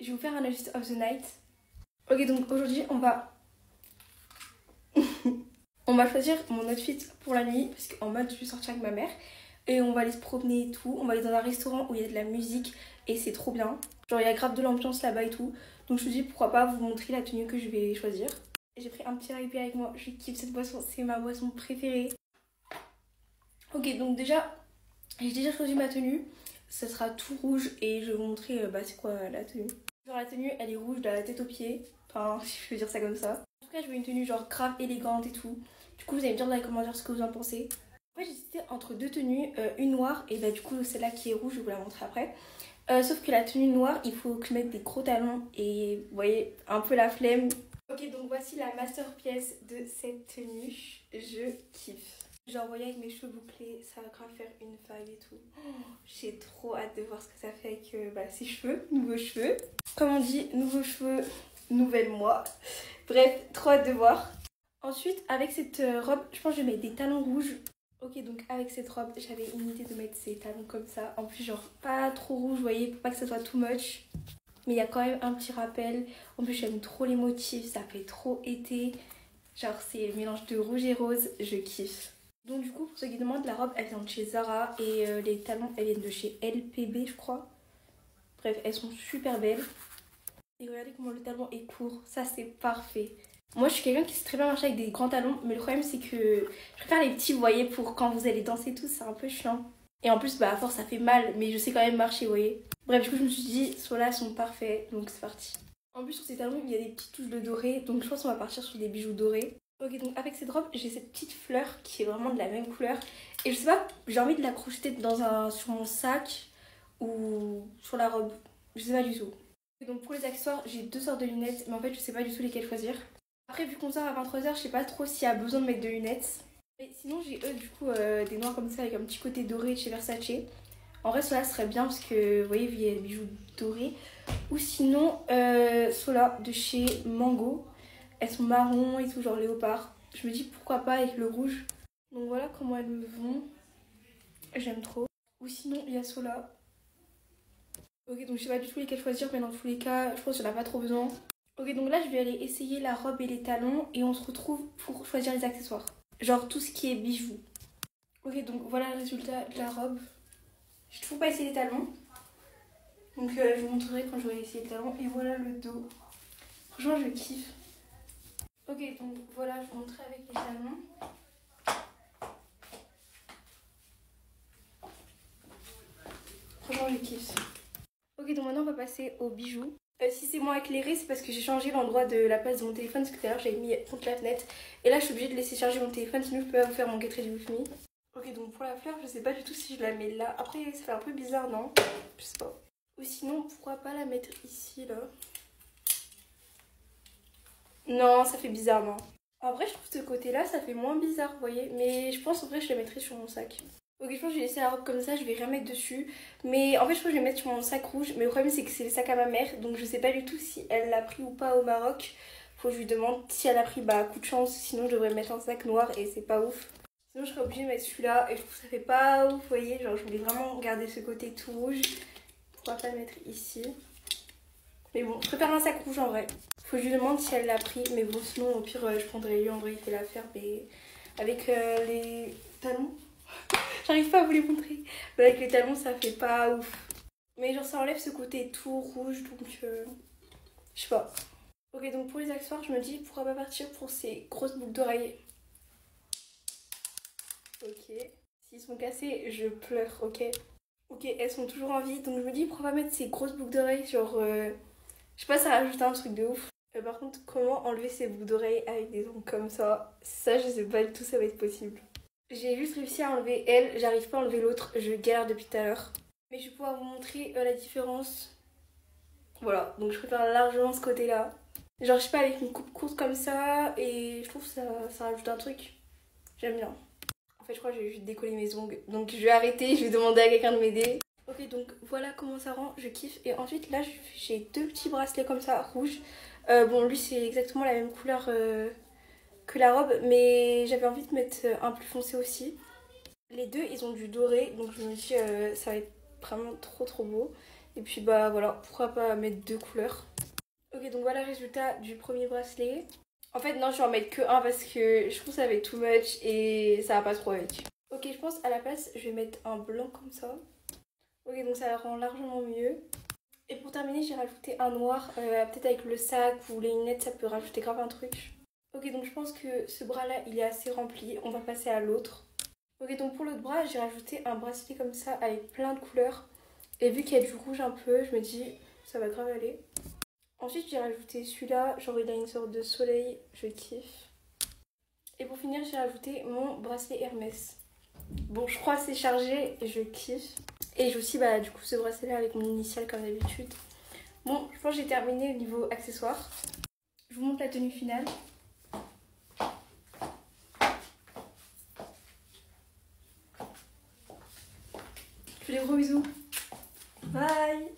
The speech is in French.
Je vais vous faire un Adjust of the Night. Ok, donc aujourd'hui on va on va choisir mon outfit pour la nuit parce qu'en mode je vais sortir avec ma mère et on va aller se promener et tout. On va aller dans un restaurant où il y a de la musique et c'est trop bien. Genre il y a grave de l'ambiance là-bas et tout. Donc je me dis pourquoi pas vous montrer la tenue que je vais choisir. J'ai pris un petit rugby avec moi. Je kiffe cette boisson, c'est ma boisson préférée. Ok, donc déjà j'ai déjà choisi ma tenue. Ça sera tout rouge et je vais vous montrer c'est quoi la tenue. Genre la tenue elle est rouge de la tête aux pieds. Enfin si je peux dire ça comme ça. En tout cas je veux une tenue genre grave élégante et tout. Du coup vous allez me dire dans les commentaires ce que vous en pensez. En fait j'hésitais entre deux tenues, une noire et du coup celle-là qui est rouge je vais vous la montrer après. Sauf que la tenue noire il faut que je mette des gros talons et vous voyez un peu la flemme. Ok donc voici la masterpiece de cette tenue. Je kiffe. Genre vous voyez avec mes cheveux bouclés ça va grave faire une vague et tout. J'ai trop hâte de voir ce que ça fait avec ces cheveux, nouveaux cheveux. Comme on dit, nouveaux cheveux, nouvelle moi. Bref, trop hâte de voir. Ensuite, avec cette robe, je pense que je vais mettre des talons rouges. Ok, donc avec cette robe, j'avais une idée de mettre ces talons comme ça. En plus, genre pas trop rouge, vous voyez, pour pas que ça soit too much. Mais il y a quand même un petit rappel. En plus, j'aime trop les motifs, ça fait trop été. Genre, c'est le mélange de rouge et rose, je kiffe. Donc du coup, pour ceux qui demandent, la robe, elle vient de chez Zara et les talons, elles viennent de chez LPB, je crois. Bref, elles sont super belles. Et regardez comment le talon est court, ça c'est parfait. Moi, je suis quelqu'un qui sait très bien marcher avec des grands talons, mais le problème c'est que je préfère les petits, vous voyez, pour quand vous allez danser tout, c'est un peu chiant. Et en plus, à force, ça fait mal, mais je sais quand même marcher, vous voyez. Bref, du coup, je me suis dit, ceux-là sont parfaits, donc c'est parti. En plus, sur ces talons, il y a des petites touches de doré, donc je pense qu'on va partir sur des bijoux dorés. Ok, donc avec cette robe, j'ai cette petite fleur qui est vraiment de la même couleur. Et je sais pas, j'ai envie de la crocheter sur mon sac ou sur la robe. Je sais pas du tout. Et donc pour les accessoires, j'ai deux sortes de lunettes, mais en fait, je sais pas du tout lesquelles choisir. Après, vu qu'on sort à 23h, je sais pas trop s'il y a besoin de mettre de lunettes. Mais sinon, j'ai des noirs comme ça avec un petit côté doré de chez Versace. En vrai, cela serait bien parce que, vous voyez, il y a des bijoux dorés. Ou sinon, ceux-là de chez Mango. Elles sont marron et tout, genre léopard. Je me dis pourquoi pas avec le rouge. Donc voilà comment elles me vont. J'aime trop. Ou sinon, il y a ceux-là. Ok, donc je sais pas du tout lesquels choisir, mais dans tous les cas, je pense qu'il n'y en a pas trop besoin. Ok, donc là, je vais aller essayer la robe et les talons et on se retrouve pour choisir les accessoires. Genre tout ce qui est bijoux. Ok, donc voilà le résultat de la robe. J'ai toujours pas essayé les talons. Donc je vous montrerai quand j'aurai essayé les talons. Et voilà le dos. Franchement, je kiffe. Ok, donc voilà, je vous montrerai avec les talons. Franchement, je kiffe. Ok, donc maintenant on va passer aux bijoux. Si c'est moins éclairé, c'est parce que j'ai changé l'endroit de la place de mon téléphone. Parce que tout à l'heure j'avais mis contre la fenêtre. Et là je suis obligée de laisser charger mon téléphone, sinon je peux pas vous faire mon get ready with me. Ok, donc pour la fleur, je sais pas du tout si je la mets là. Après, ça fait un peu bizarre, non? Je sais pas. Ou sinon, pourquoi pas la mettre ici, là? Non, ça fait bizarre, non. En vrai, je trouve que ce côté-là, ça fait moins bizarre, vous voyez. Mais je pense en vrai, je la mettrai sur mon sac. Ok, je pense que je vais laisser la robe comme ça, je vais rien mettre dessus. Mais en fait, je pense que je vais mettre sur mon sac rouge. Mais le problème, c'est que c'est le sac à ma mère. Donc, je sais pas du tout si elle l'a pris ou pas au Maroc. Faut que je lui demande si elle a pris, coup de chance. Sinon, je devrais mettre un sac noir et c'est pas ouf. Sinon, je serais obligée de mettre celui-là. Et je trouve que ça fait pas ouf, vous voyez. Genre, je voulais vraiment garder ce côté tout rouge. Pourquoi pas le mettre ici? Mais bon, je préfère un sac rouge en vrai. Faut que je lui demande si elle l'a pris. Mais bon, sinon, au pire, je prendrai lui en vrai, il fait l'affaire. Mais avec les talons. J'arrive pas à vous les montrer. Mais avec les talons, ça fait pas ouf. Mais genre, ça enlève ce côté tout rouge, donc je sais pas. Ok, donc pour les accessoires, je me dis pourquoi pas partir pour ces grosses boucles d'oreilles. Ok. S'ils sont cassés, je pleure, ok. Ok, elles sont toujours en vie, donc je me dis pourquoi pas mettre ces grosses boucles d'oreilles, genre... Je sais pas, ça rajoute un truc de ouf. Par contre, comment enlever ces boucles d'oreilles avec des ongles comme ça, je sais pas du tout, ça va être possible. J'ai juste réussi à enlever elle, j'arrive pas à enlever l'autre, je galère depuis tout à l'heure. Mais je vais pouvoir vous montrer la différence. Voilà, donc je préfère largement ce côté-là. Genre, je sais pas, avec une coupe courte comme ça, et je trouve que ça rajoute un truc. J'aime bien. En fait, je crois que je vais juste décoller mes ongles. Donc, je vais arrêter, je vais demander à quelqu'un de m'aider. Ok, donc voilà comment ça rend, je kiffe. Et ensuite, là, j'ai deux petits bracelets comme ça, rouges. Bon, lui, c'est exactement la même couleur que la robe, mais j'avais envie de mettre un plus foncé aussi. Les deux, ils ont du doré, donc je me dis ça va être vraiment trop beau. Et puis bah voilà, pourquoi pas mettre 2 couleurs. Ok, donc voilà le résultat du premier bracelet. En fait non, je vais en mettre que un parce que je trouve que ça va être too much et ça va pas trop avec. Ok, je pense à la place je vais mettre un blanc comme ça. Ok, donc ça rend largement mieux. Et pour terminer, j'ai rajouté un noir, peut-être avec le sac ou les lunettes, ça peut rajouter grave un truc. Ok, donc je pense que ce bras là il est assez rempli, on va passer à l'autre. Ok, donc pour l'autre bras, j'ai rajouté un bracelet comme ça avec plein de couleurs. Et vu qu'il y a du rouge un peu, je me dis ça va grave aller. Ensuite, j'ai rajouté celui-là, genre il a une sorte de soleil, je kiffe. Et pour finir, j'ai rajouté mon bracelet Hermès. Bon, je crois que c'est chargé et je kiffe. Et j'ai aussi bah, du coup ce bracelet là avec mon initiale comme d'habitude. Bon, je pense que j'ai terminé au niveau accessoires. Je vous montre la tenue finale. Je fais des gros bisous. Bye!